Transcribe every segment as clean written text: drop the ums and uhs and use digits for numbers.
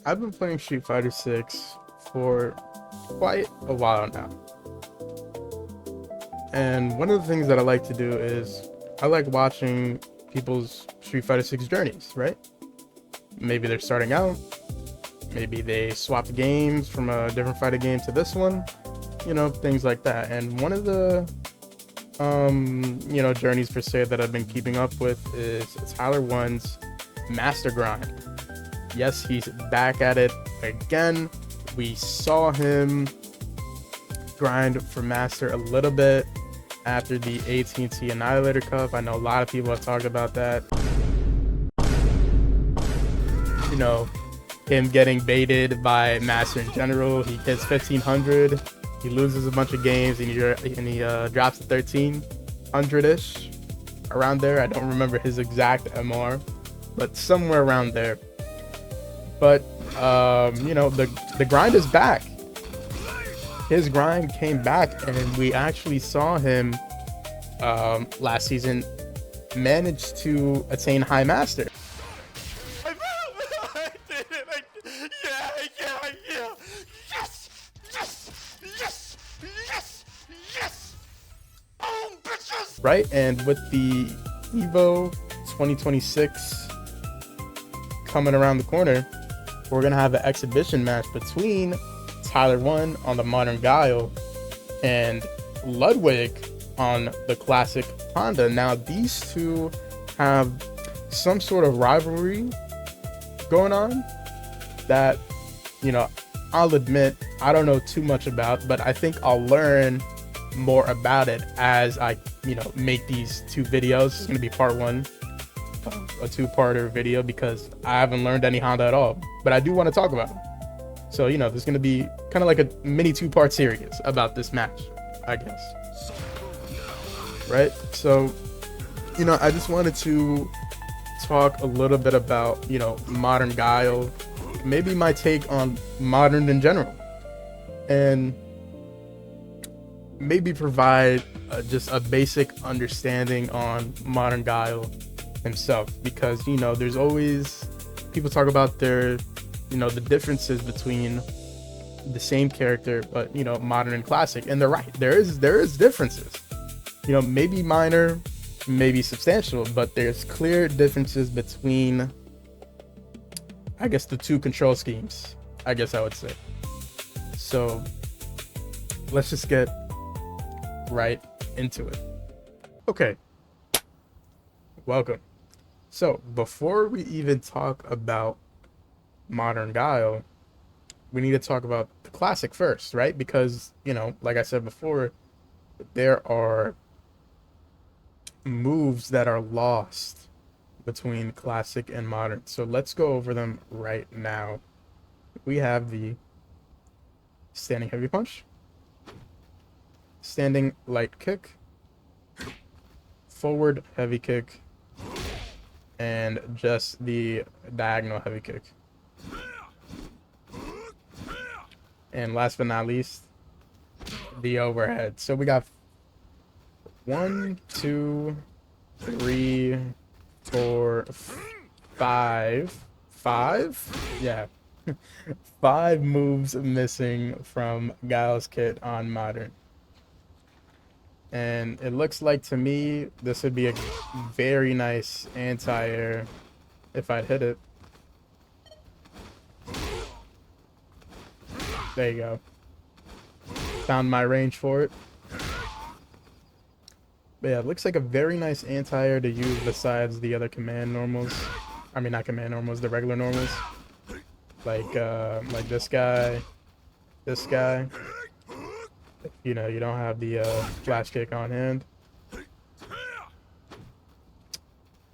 I've been playing Street Fighter 6 for quite a while now. And one of the things that I like to do is I like watching people's Street Fighter 6 journeys, right? Maybe they're starting out, maybe they swap games from a different fighter game to this one, things like that. And one of the journeys per se that I've been keeping up with is Tyler1's Master Grind. Yes, he's back at it again. We saw him grind for Master a little bit after the AT&T Annihilator Cup. I know a lot of people have talked about that. Him getting baited by Master in general. He gets 1500, he loses a bunch of games, and he drops to 1300-ish, around there. I don't remember his exact MR, but somewhere around there. But the grind is back. His grind came back, and we actually saw him last season manage to attain High Master. I did it! Yeah! Yes! Oh, bitches! Right, and with the Evo 2026 coming around the corner, we're gonna have an exhibition match between Tyler1 on the modern Guile and Ludwig on the classic Honda. Now, these two have some sort of rivalry going on that, I'll admit I don't know too much about, but I think I'll learn more about it as I, make these two videos. It's going to be part one of a two-parter video because I haven't learned any Honda at all, but I do want to talk about it. So, there's going to be kind of like a mini two-part series about this match, I guess. Right? So, I just wanted to talk a little bit about, modern Guile, maybe my take on modern in general, and maybe provide just a basic understanding on modern Guile himself, because, there's always people talk about their, the differences between the same character, but, modern and classic, and they're right. There is differences, maybe minor, maybe substantial, but there's clear differences between, I guess, the two control schemes, I guess I would say. So let's just get right into it. Okay, welcome. So before we even talk about modern Guile, we need to talk about the classic first, right? Because, like I said before, there are moves that are lost between classic and modern. So let's go over them right now. We have the standing heavy punch, standing light kick, forward heavy kick, and just the diagonal heavy kick. And last but not least, the overhead. So we got 1, 2, 3, 4, 5. Yeah. 5 moves missing from Guile's kit on modern. And it looks like to me this would be a very nice anti-air if I'd hit it. There you go. Found my range for it. But yeah, it looks like a very nice anti-air to use besides the other command normals. I mean, not command normals, the regular normals. Like this guy. You don't have the flash kick on hand.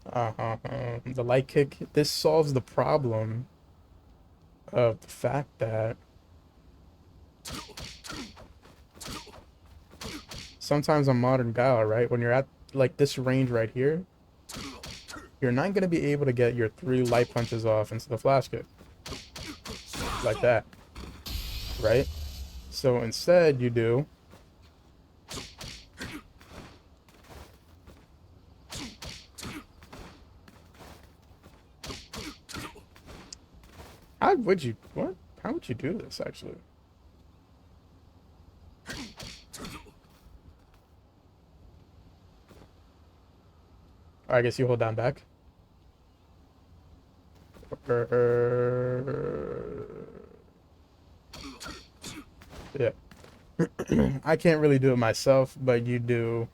The light kick. This solves the problem of the fact that sometimes on modern Guile, right, when you're at like this range right here, you're not going to be able to get your 3 light punches off into the flash kick like that, right? So instead you do How would you, what? How would you do this, actually? Or I guess you hold down back. Yeah. I can't really do it myself, but you do.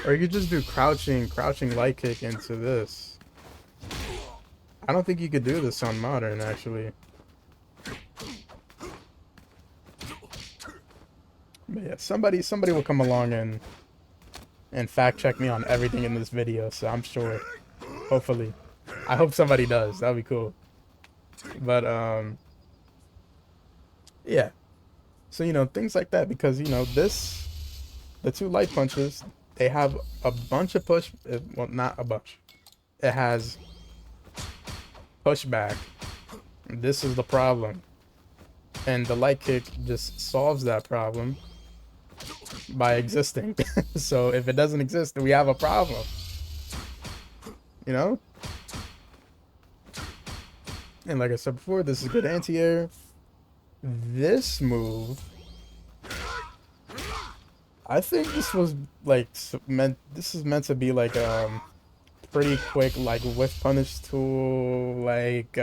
Or you could just do crouching light kick into this. I don't think you could do this on modern, actually. But yeah, somebody will come along and fact check me on everything in this video, so I'm sure. Hopefully. I hope somebody does. That'd be cool. But yeah. So things like that, because the two light punches, they have a bunch of push, well, not a bunch. It has pushback. This is the problem. And the light kick just solves that problem by existing. So if it doesn't exist, then we have a problem. You know? And like I said before, this is good anti-air. This move, I think this was like this is meant to be like pretty quick like whiff punish tool, like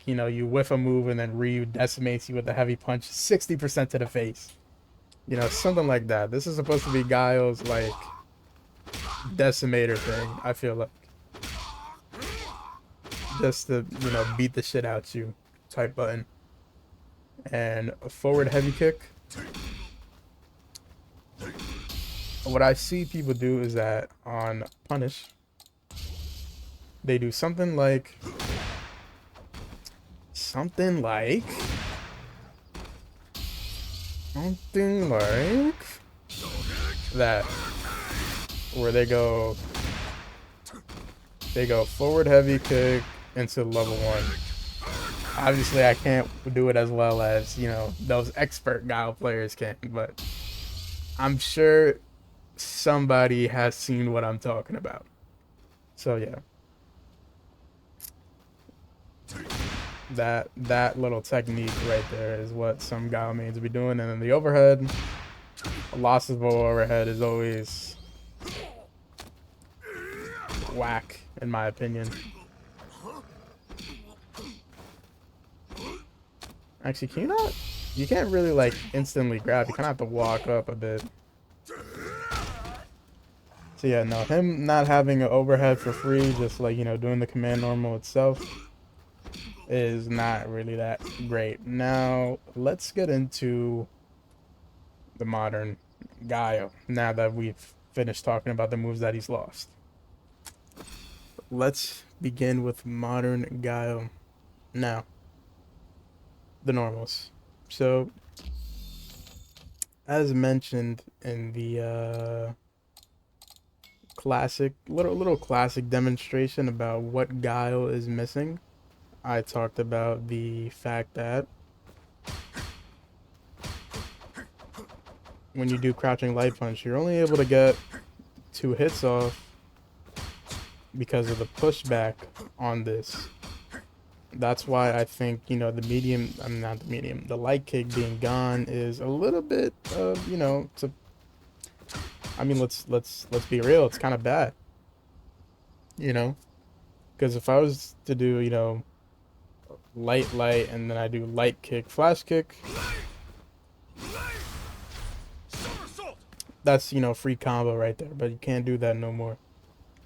you whiff a move and then Ryu decimates you with a heavy punch 60% to the face. Something like that. This is supposed to be Guile's like decimator thing, I feel like. Just to, beat the shit out you type button. And a forward heavy kick. What I see people do is that on punish, they do something like that, where they go forward heavy kick into level 1. Obviously I can't do it as well as those expert Guile players can, but I'm sure somebody has seen what I'm talking about. So yeah, that little technique right there is what some Guile mains be doing. And then the overhead, loss of overhead is always whack in my opinion. Actually, can you not? You can't really like instantly grab. You kind of have to walk up a bit. So yeah, no, him not having an overhead for free, just like doing the command normal itself, is not really that great. Now let's get into the modern Guile. Now that we've finished talking about the moves that he's lost, let's begin with modern Guile. Now, the normals. So, as mentioned in the little classic demonstration about what Guile is missing, I talked about the fact that when you do crouching light punch, you're only able to get 2 hits off because of the pushback on this. That's why I think, the medium, not the medium, the light kick being gone is a little bit of, let's be real, it's kind of bad. Because if I was to do, light, and then I do light kick, flash kick, that's, free combo right there, but you can't do that no more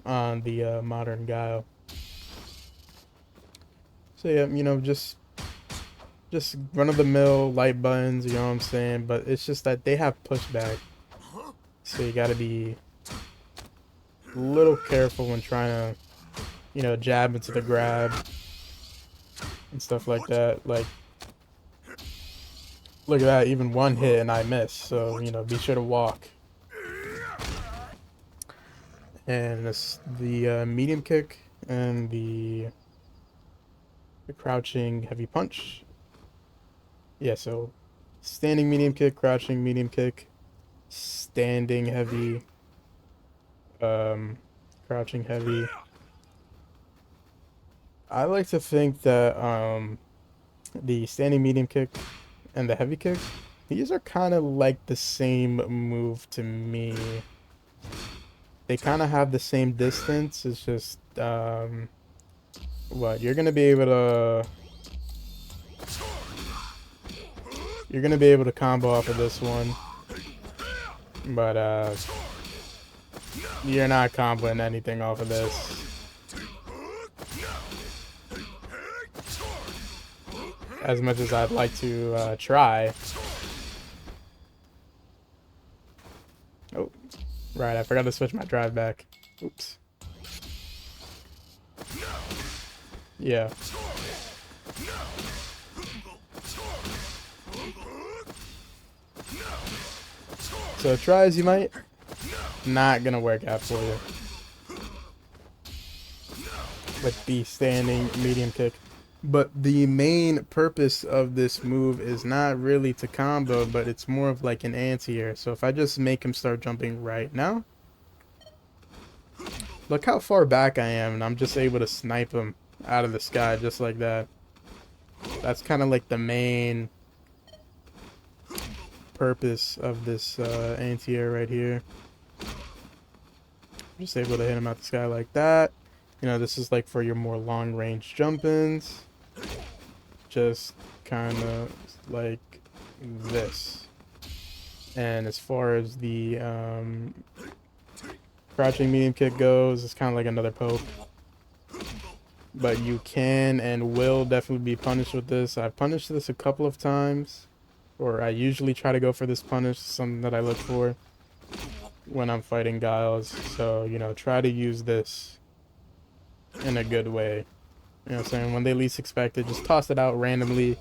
on the modern Guile. So yeah, just run-of-the-mill light buttons, you know what I'm saying? But it's just that they have pushback, so you gotta be a little careful when trying to, jab into the grab and stuff like that. Like, look at that, even one hit and I miss. So be sure to walk. And this, the medium kick and the crouching heavy punch. Yeah, so standing medium kick, crouching medium kick, standing heavy, crouching heavy. I like to think that the standing medium kick and the heavy kick, these are kind of like the same move to me. They kind of have the same distance. It's just what you're gonna be able to combo off of this one, but you're not comboing anything off of this. As much as I'd like to try. Oh, right, I forgot to switch my drive back. Oops. Yeah. So try as you might, not gonna work out for you with the standing medium kick. But the main purpose of this move is not really to combo, but it's more of like an anti-air. So if I just make him start jumping right now, look how far back I am, and I'm just able to snipe him out of the sky just like that. That's kind of like the main purpose of this anti-air right here. Just able to hit him out the sky like that. You know, this is like for your more long range jump-ins. Just kind of like this. And as far as the crouching medium kick goes, it's kind of like another poke. But you can and will definitely be punished with this. I've punished this a couple of times. Or I usually try to go for this punish, something that I look for when I'm fighting Guiles. So, you know, try to use this in a good way. You know what I'm saying? When they least expect it, just toss it out randomly.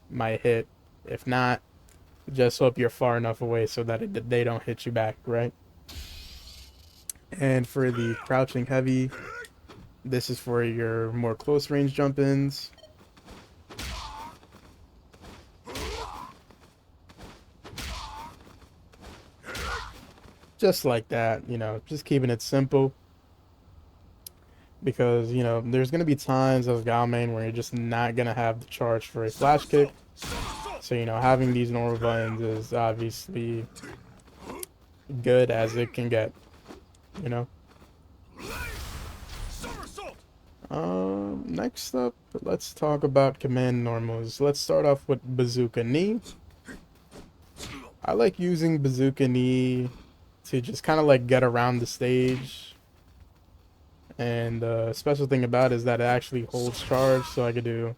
Might hit. If not, just hope you're far enough away so that they don't hit you back, right? And for the crouching heavy, this is for your more close range jump-ins. Just like that, you know, just keeping it simple. Because, you know, there's going to be times as Guile main where you're just not going to have the charge for a flash kick. So, you know, having these normal buttons is obviously good as it can get, you know. Next up, let's talk about command normals. Let's start off with Bazooka Knee. I like using Bazooka Knee to just kind of like get around the stage. And the special thing about it is that it actually holds charge, so I could do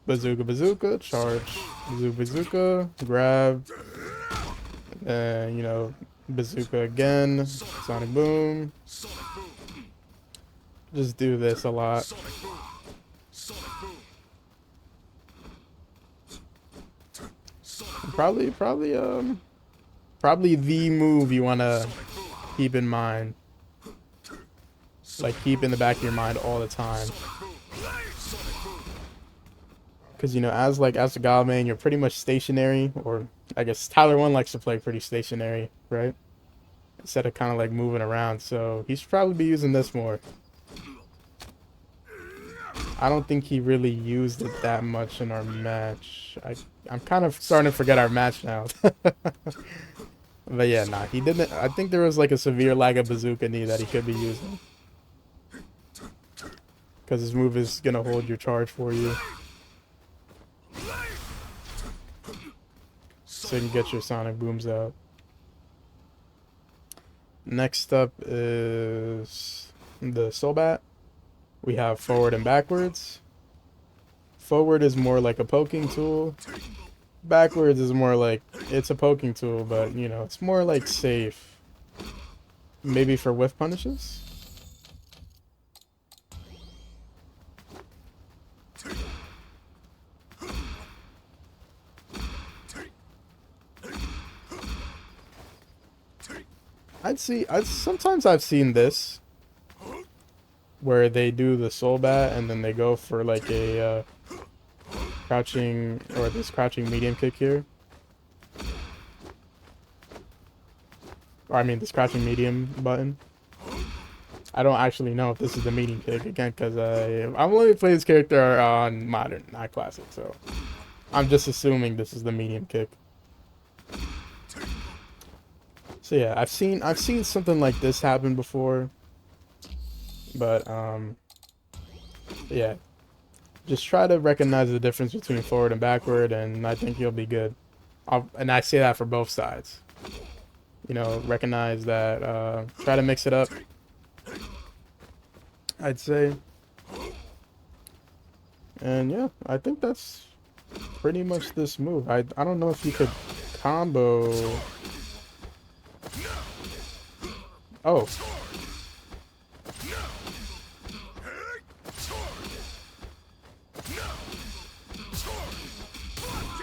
bazooka bazooka, charge, bazooka bazooka, grab, and you know, bazooka again, sonic boom. Just do this a lot. Probably the move you want to keep in mind. Like, keep in the back of your mind all the time. Because, you know, as a Guile main, you're pretty much stationary. Or, I guess, Tyler1 likes to play pretty stationary, right? Instead of kind of, like, moving around. So, he should probably be using this more. I don't think he really used it that much in our match. I'm kind of starting to forget our match now. But, yeah, nah, he didn't. I think there was, like, a severe lag of bazooka knee that he could be using. Because his move is going to hold your charge for you. So you can get your sonic booms out. Next up is the Soul Bat. We have forward and backwards. Forward is more like a poking tool. Backwards is more like, it's a poking tool, but, you know, it's more like safe. Maybe for whiff punishes? Sometimes I've seen this where they do the Soul Bat and then they go for like a crouching, or this crouching medium kick here. Or I mean, this crouching medium button. I don't actually know if this is the medium kick again, because I'm only playing this character on modern, not classic. So I'm just assuming this is the medium kick. So yeah, I've seen something like this happen before, but yeah, just try to recognize the difference between forward and backward, and I think you'll be good. And I say that for both sides. You know, recognize that. Try to mix it up, I'd say. And yeah, I think that's pretty much this move. I don't know if you could combo. Oh.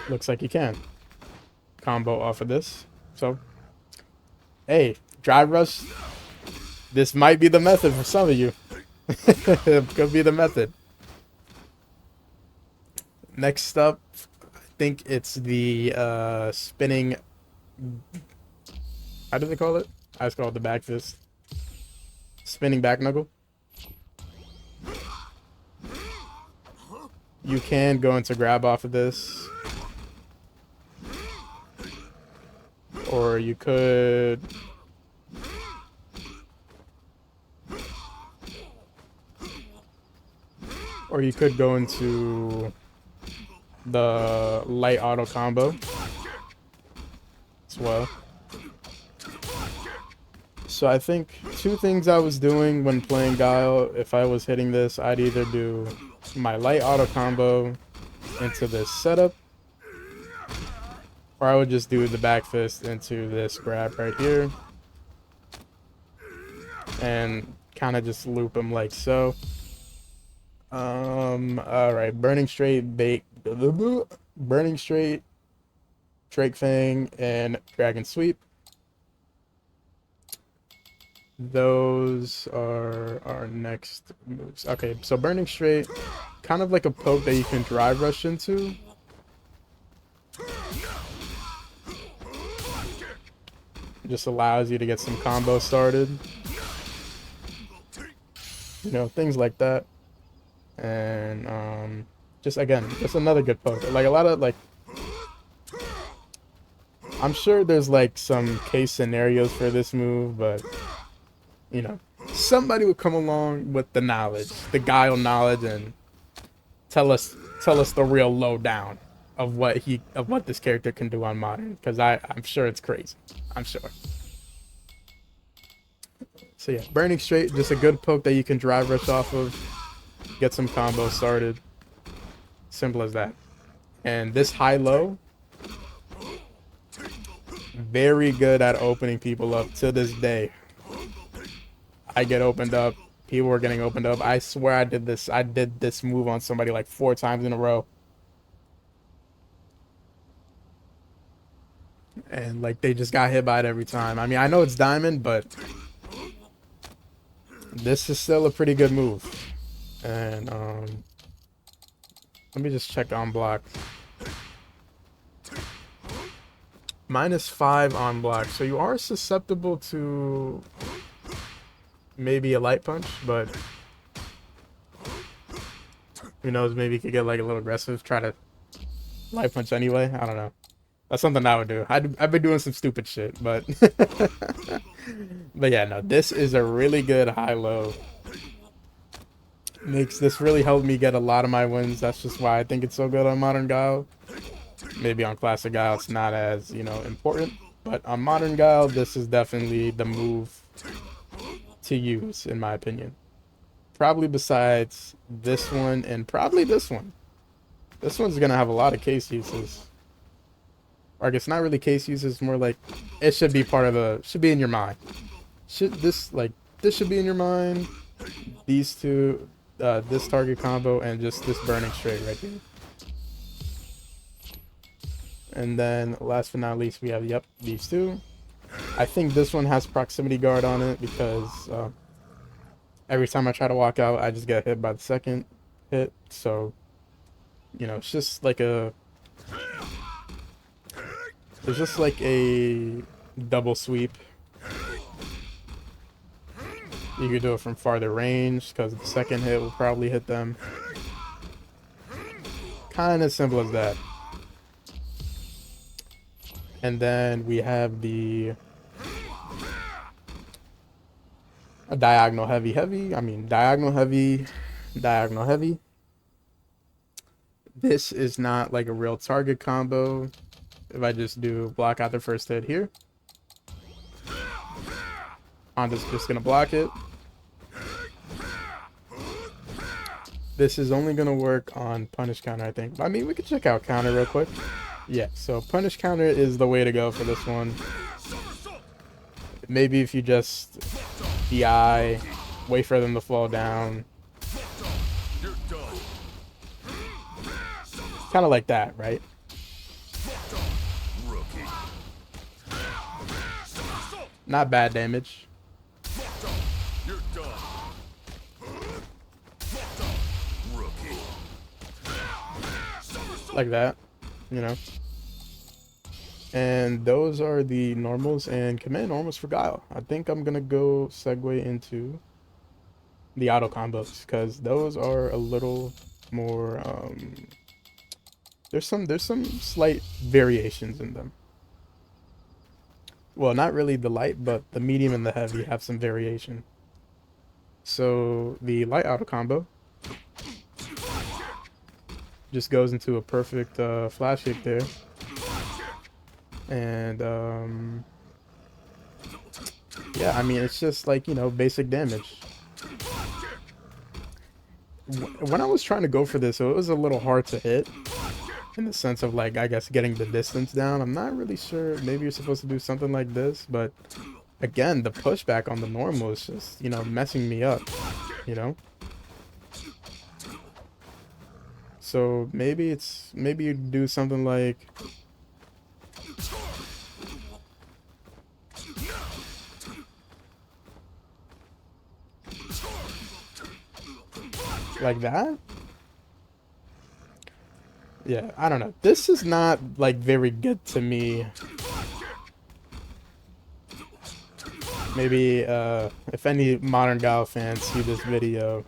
Looks like you can combo off of this. So, hey, drive rush. This might be the method for some of you. It could be the method. Next up, I think it's the spinning. How do they call it? I just call it the back fist. Spinning back knuckle. You can go into grab off of this. Or you could... Or you could go into the light auto combo as well. So I think two things I was doing when playing Guile, if I was hitting this, I'd either do my light auto combo into this setup, or I would just do the back fist into this grab right here and kind of just loop them like so. All right, burning straight, burning straight, Drake Fang, and dragon sweep. Those are our next moves. Okay, so burning straight, kind of like a poke that you can drive rush into. Just allows you to get some combos started. You know, things like that. And just another good poke. Like a lot of like, I'm sure there's like some case scenarios for this move, but you know, somebody would come along with the knowledge, the Guile knowledge, and tell us the real lowdown of what this character can do on modern, because I'm sure it's crazy. I'm sure. So yeah, burning straight, just a good poke that you can drive rush off of, get some combos started. Simple as that. And this high-low, very good at opening people up to this day. I get opened up. People were getting opened up. I swear I did this move on somebody like 4 times in a row. And like they just got hit by it every time. I mean, I know it's diamond, but this is still a pretty good move. And let me just check on block. -5 on block. So you are susceptible to maybe a light punch, but who knows, maybe you could get like a little aggressive, try to light punch anyway. I don't know. That's something I would do. I've been doing some stupid shit, but but yeah, no, this is a really good high-low. This really helped me get a lot of my wins. That's just why I think it's so good on modern Guile. Maybe on classic Guile it's not as, you know, important, but on modern Guile this is definitely the move to use, in my opinion. Probably besides this one and probably this one. This one's gonna have a lot of case uses. Or I guess not really case uses, more like it should be part of should be in your mind. This should be in your mind. These two, this target combo and just this burning straight right here. And then last but not least we have, yep, these two. I think this one has proximity guard on it because every time I try to walk out, I just get hit by the second hit. So, you know, it's just like a double sweep You could do it from farther range because the second hit will probably hit them. Kind of simple as that. And then we have the diagonal heavy. I mean, diagonal heavy. This is not like a real target combo. If I just do block out the first hit here, Honda's just gonna block it. This is only gonna work on punish counter, I think. I mean, we could check out counter real quick. Yeah, so punish counter is the way to go for this one. Maybe if you just DI, wait for them to fall down. Kind of like that, right? Not bad damage. Like that, you know. And those are the normals and command normals for Guile. I think I'm gonna go segue into the auto combos because those are a little more there's some slight variations in them. Well, not really the light, but the medium and the heavy have some variation. So the light auto combo just goes into a perfect flash kick there. And yeah, I mean, it's just like, you know, basic damage. When I was trying to go for this, so it was a little hard to hit in the sense of, like, I guess getting the distance down. I'm not really sure. Maybe you're supposed to do something like this, but again, the pushback on the normal is just, you know, messing me up, you know? So maybe you do something like that. Yeah, I don't know. This is not like very good to me. Maybe if any modern Guile fans see this video,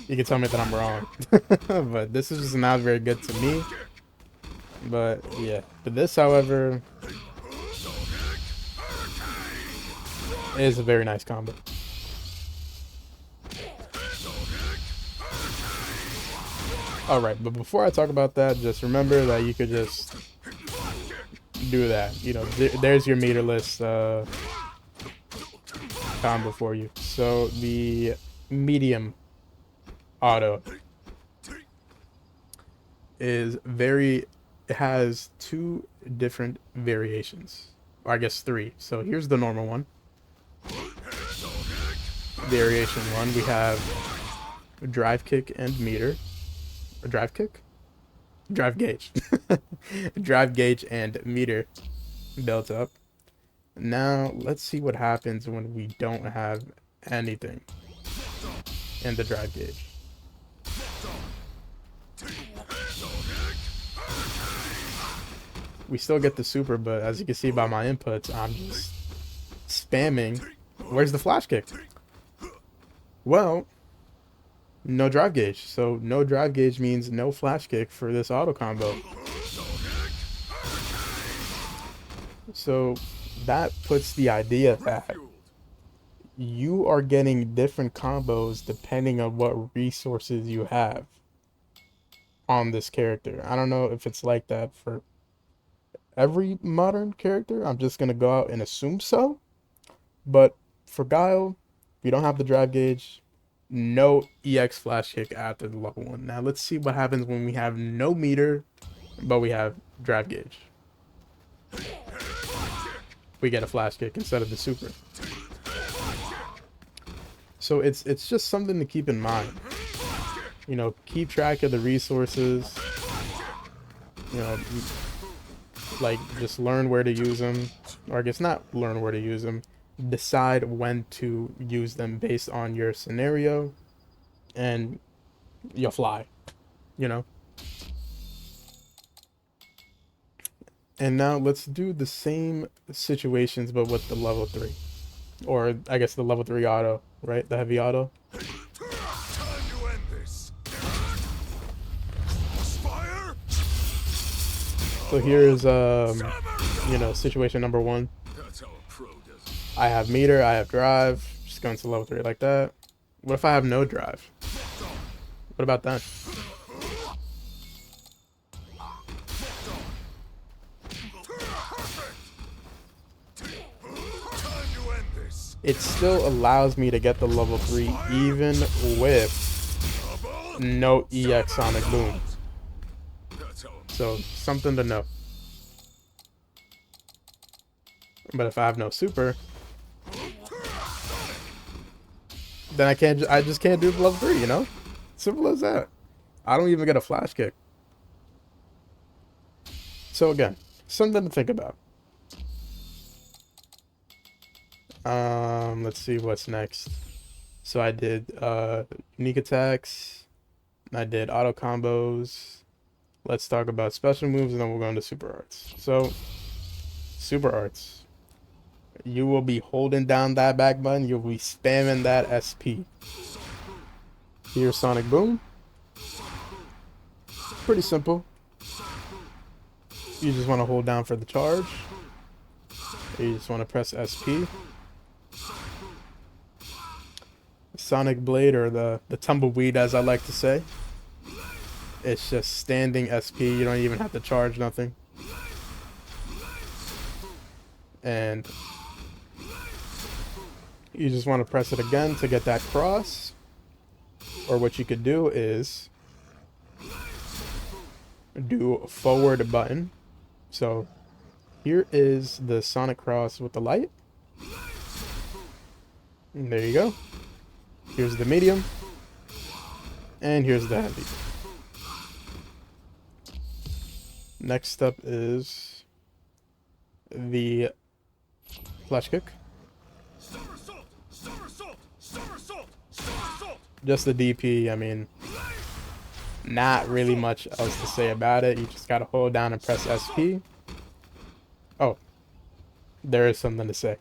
you can tell me that I'm wrong. But this is just not very good to me. But yeah, but this, however, is a very nice combo. Alright, but before I talk about that, just remember that you could just do that. You know, there's your meterless combo for you. So the medium auto is it has two different variations. Or I guess three. So here's the normal one. Variation one, we have drive kick and meter. Or drive kick? Drive gauge. Drive gauge and meter built up. Now, let's see what happens when we don't have anything in the drive gauge. We still get the super, but as you can see by my inputs, I'm just spamming. Where's the flash kick? Well, no drive gauge. So no drive gauge means no flash kick for this auto combo. So that puts the idea that you are getting different combos depending on what resources you have on this character. I don't know if it's like that for every modern character. I'm just gonna go out and assume so. But for Guile, if you don't have the drive gauge, no EX flash kick after the level 1. Now let's see what happens when we have no meter, but we have drive gauge. We get a flash kick instead of the super. So it's just something to keep in mind. You know, keep track of the resources. You know, like just learn where to use them, or I guess not learn where to use them. Decide when to use them based on your scenario, and you'll fly, you know. And now let's do the same situations but with the level 3. Or I guess the level 3 auto, right? The heavy auto. Time to end this. Fire. So here's you know, situation number 1. That's how a pro does it. I have meter, I have drive. Just going to level 3 like that. What if I have no drive? What about that? It still allows me to get the level 3 even with no EX Sonic Boom. So something to know. But if I have no super, then I just can't do the level 3, you know? Simple as that. I don't even get a flash kick. So again, something to think about. Let's see what's next. So I did unique attacks. I did auto combos. Let's talk about special moves, and then we'll go into super arts. So, super arts. You will be holding down that back button. You'll be spamming that SP. Here's Sonic Boom. Pretty simple. You just want to hold down for the charge. You just want to press SP. Sonic Blade, or the tumbleweed as I like to say. It's just standing SP. You don't even have to charge nothing. And you just want to press it again to get that cross. Or what you could do is do a forward button. So here is the Sonic Cross with the light. And there you go. Here's the medium. And here's the heavy. Next up is the flash kick. Just the DP, I mean, not really much else to say about it. You just gotta hold down and press SP. Oh, there is something to say.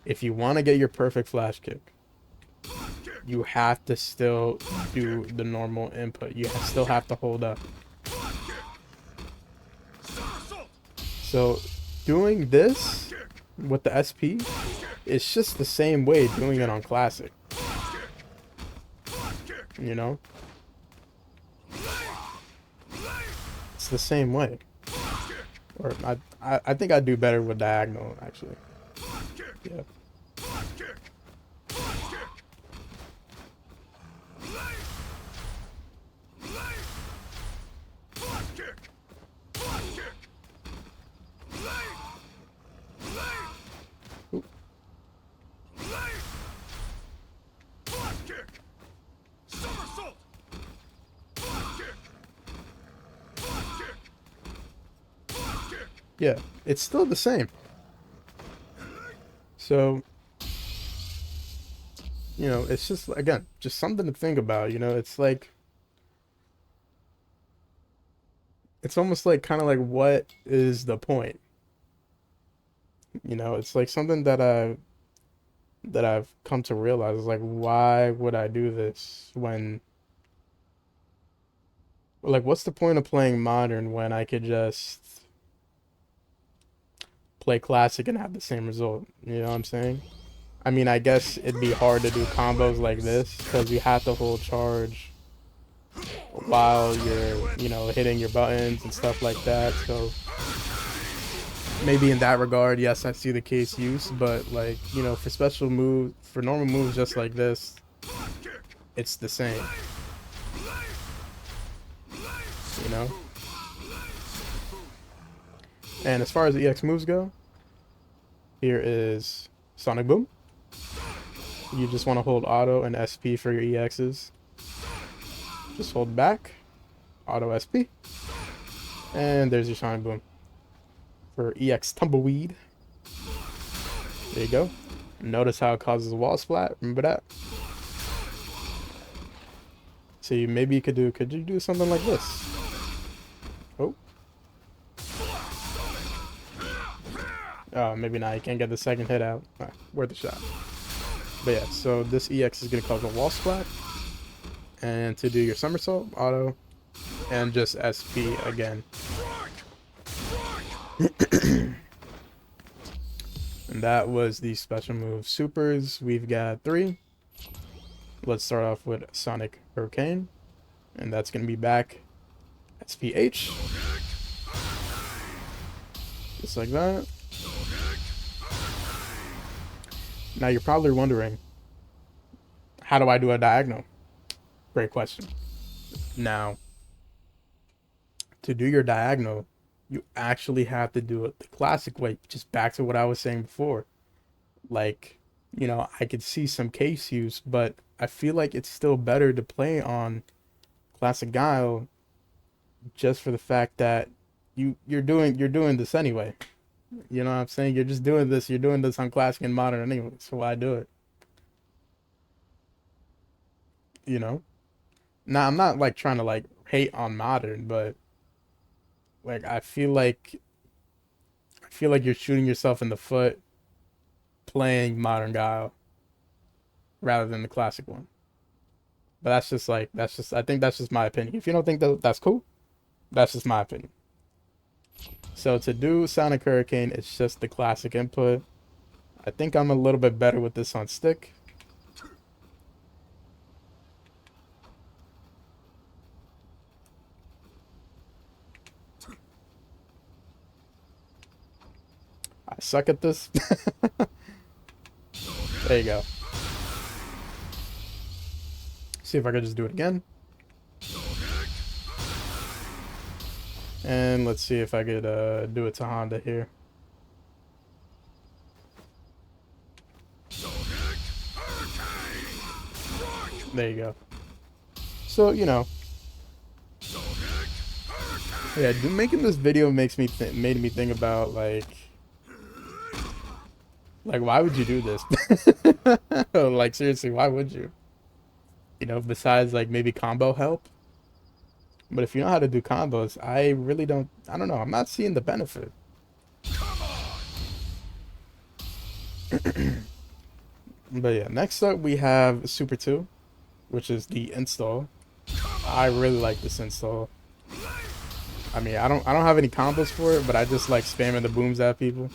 If you want to get your perfect flash kick, you have to still do the normal input. You still have to hold up. So doing this with the SP, it's just the same way doing it on classic. You know? It's the same way. Or I think I do better with diagonal, actually. Yeah. Yeah, it's still the same. So, you know, it's just, again, just something to think about, you know? It's like, it's almost like, kind of like, what is the point? You know, it's like something that I've come to realize is like, why would I do this when, like, what's the point of playing modern when I could just play classic and have the same result? You know what I'm saying? I mean, I guess it'd be hard to do combos like this because you have to hold charge while you're, you know, hitting your buttons and stuff like that. So maybe in that regard, yes, I see the case use, but like, you know, for special moves, for normal moves just like this, it's the same. You know? And as far as the EX moves go, here is Sonic Boom. You just want to hold auto and SP for your EXs. Just hold back, auto SP, and there's your Sonic Boom for EX Tumbleweed. There you go. Notice how it causes a wall splat. Remember that? So maybe you could you do something like this? Oh. Oh, maybe not. You can't get the second hit out. Worth a shot. But yeah, so this EX is going to cause a wall splat. And to do your somersault, auto, and just SP again. And that was the special move supers. We've got 3. Let's start off with Sonic Hurricane. And that's going to be back SPH. Just like that. Now you're probably wondering, how do I do a diagonal? Great question. Now, to do your diagonal, you actually have to do it the classic way. Just back to what I was saying before. Like, you know, I could see some case use, but I feel like it's still better to play on classic Guile just for the fact that you're doing this anyway. You know what I'm saying? You're just doing this. You're doing this on classic and modern anyway. So why do it? You know? Now I'm not like trying to like hate on modern, but like I feel like you're shooting yourself in the foot playing modern Guile rather than the classic one. But I think that's just my opinion. If you don't think that that's cool, that's just my opinion. So to do Sonic Hurricane, it's just the classic input. I think I'm a little bit better with this on stick. I suck at this. There you go. See if I can just do it again. And let's see if I could do it to Honda here. There you go. So, you know. Yeah, making this video makes me made me think about like why would you do this? Like seriously, why would you? You know, besides like maybe combo help. But if you know how to do combos, I don't know. I'm not seeing the benefit. But yeah, next up we have Super 2, which is the install. I really like this install. I mean, I don't have any combos for it, but I just like spamming the booms at people.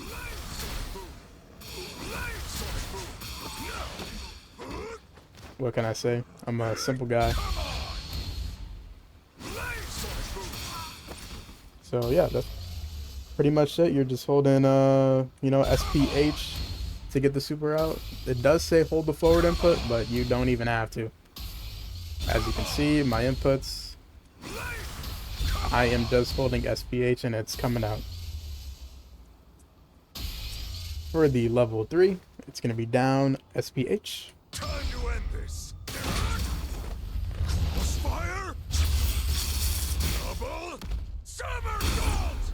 What can I say? I'm a simple guy. So yeah, that's pretty much it. You're just holding you know, SPH to get the super out. It does say hold the forward input, but you don't even have to. As you can see, my inputs, I am just holding SPH and it's coming out. For the level 3, it's going to be down SPH. Time to end this. Fire. Double somersault.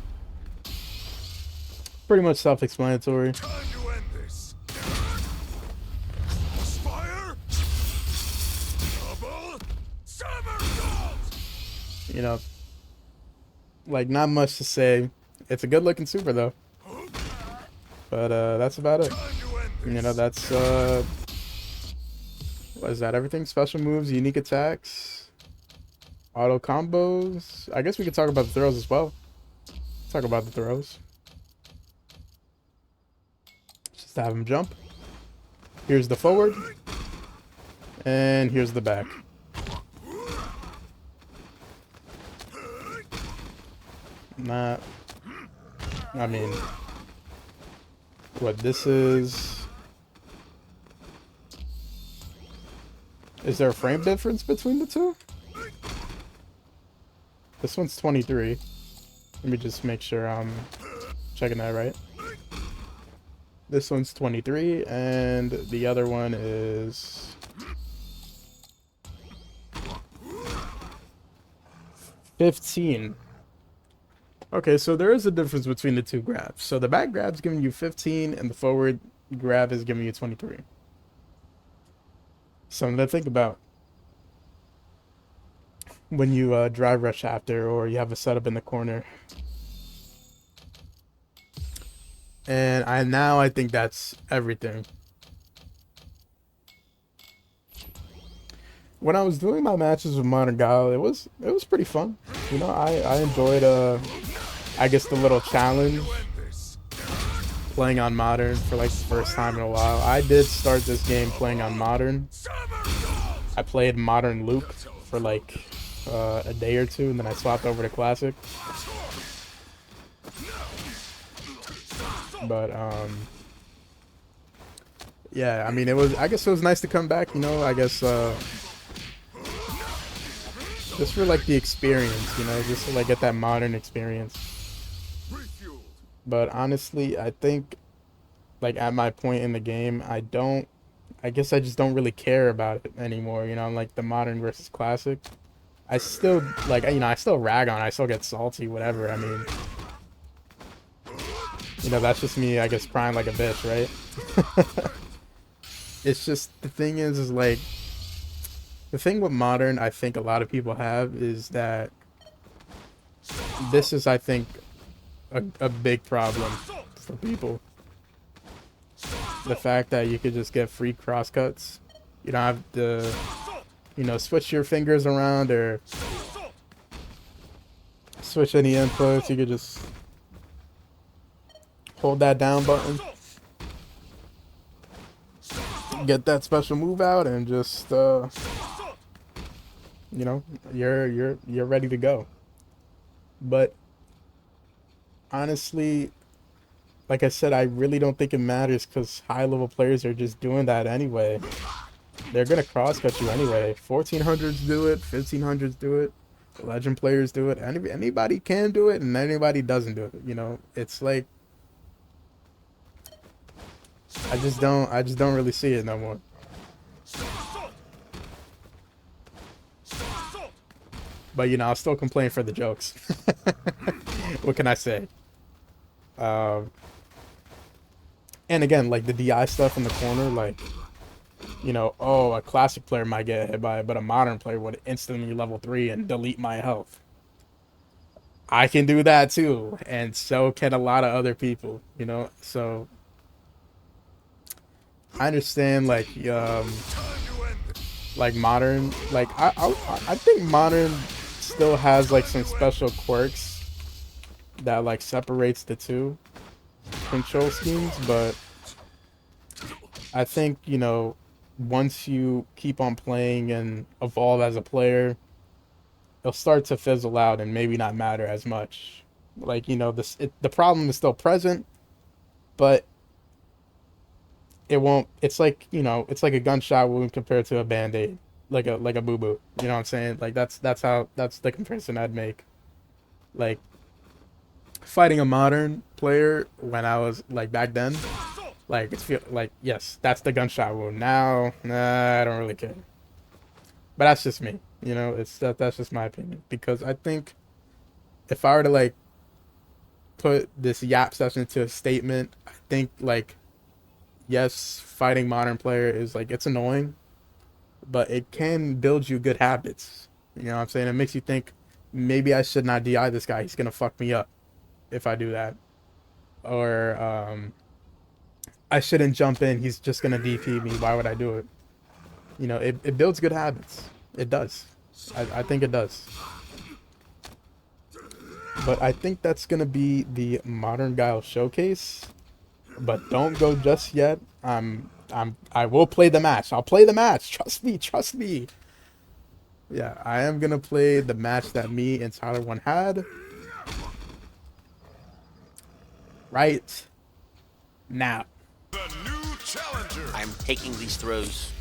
Pretty much self-explanatory. Time to end this. Fire. Double somersault. You know, like not much to say. It's a good looking super though. But that's about it. You know, that's what is that? Everything? Special moves, unique attacks, auto combos. I guess we could talk about the throws as well. Talk about the throws. Just have him jump. Here's the forward. And here's the back. Not, I mean, what this is there a frame difference between the two? This one's 23. Let me just make sure I'm checking that right. This one's 23 and the other one is 15. Okay, so there is a difference between the two grabs. So the back grab's giving you 15 and the forward grab is giving you 23. Something to think about when you drive rush after or you have a setup in the corner. And I think that's everything. when I was doing my matches with Modern Guile, it was pretty fun. You know, I enjoyed I guess the little challenge playing on Modern for like the first time in a while. I did start this game playing on Modern. I played Modern Loop for like a day or two, and then I swapped over to Classic. But yeah, I mean, I guess it was nice to come back. You know, I guess just for like the experience. You know, just to like get that Modern experience. But honestly, I think like at my point in the game, I guess I just don't really care about it anymore, you know, like the Modern versus Classic. I still, like, you know, I still rag on it, I still get salty, whatever, I mean, you know, that's just me, I guess, crying like a bitch, right? It's just, the thing is like, the thing with Modern, I think a lot of people have, is that this is, I think, a big problem for people. The fact that you could just get free crosscuts. You don't have to, you know, switch your fingers around or switch any inputs. You could just hold that down button, get that special move out, and just you know, you're ready to go. But honestly, like I said, I really don't think it matters because high-level players are just doing that anyway. They're gonna cross-cut you anyway. 1400s do it, 1500s do it, legend players do it. Anybody can do it, and anybody doesn't do it. You know, it's like I just don't really see it no more. But you know, I'll still complain for the jokes. What can I say? And again, like the DI stuff in the corner, like, you know, oh, a classic player might get hit by it, but a modern player would instantly level 3 and delete my health. I can do that too, and so can a lot of other people, you know. So I understand, like modern, like I think modern still has like some special quirks that like separates the two control schemes, but I think, you know, once you keep on playing and evolve as a player, it'll start to fizzle out and maybe not matter as much. Like, you know, the problem is still present, but it won't. It's like, you know, it's like a gunshot wound compared to a band-aid, like a boo-boo. You know what I'm saying? Like that's the comparison I'd make. Like fighting a modern player when I was like back then, like it's feel like, yes, that's the gunshot wound. Now, nah, I don't really care. But that's just me, you know. That's just my opinion, because I think if I were to like put this yap session into a statement, I think like, yes, fighting modern player is like, it's annoying, but it can build you good habits. You know what I'm saying? It makes you think, maybe I should not DI this guy. He's gonna fuck me up if I do that. Or I shouldn't jump in. He's just gonna DP me. Why would I do it? You know, it builds good habits. It does. I think it does. But I think that's gonna be the Modern Guile showcase. But don't go just yet. I will play the match. I'll play the match. Trust me. Trust me. Yeah, I am gonna play the match that me and Tyler1 had right now. The new challenger. I'm taking these throws.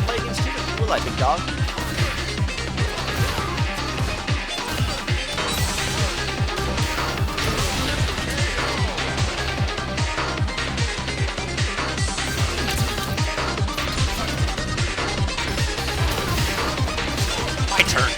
Play against you. We're like big dog. turn.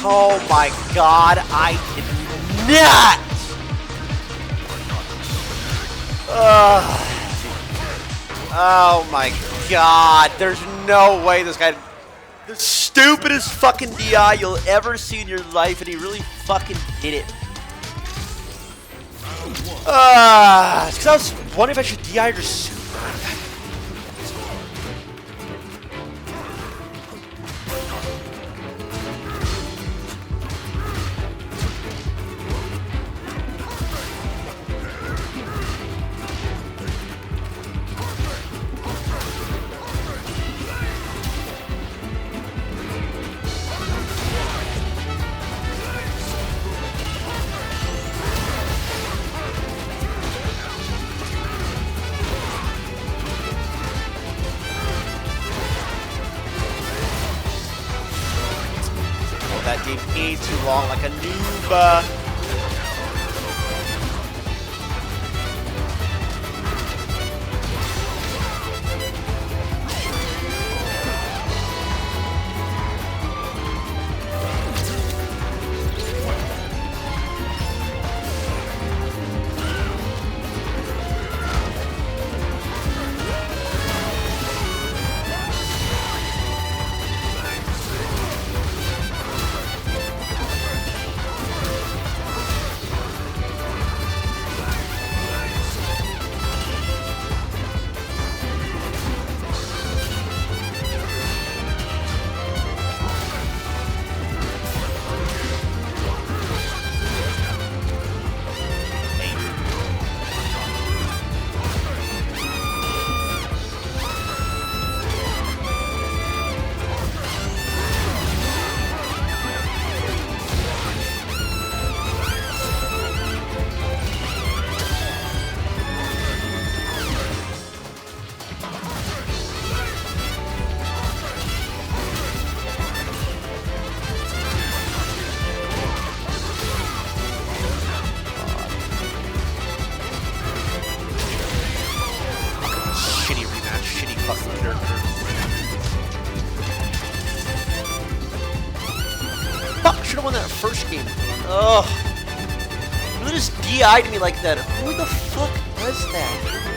Oh my god, I did not! Oh my god, there's no way this guy... The stupidest fucking DI you'll ever see in your life, and he really fucking did it. It's because I was wondering if I should DI or super. That game paid too long like a noob. Fuck, should have won that first game. Ugh. You really just DI'd me like that. Who the fuck does that?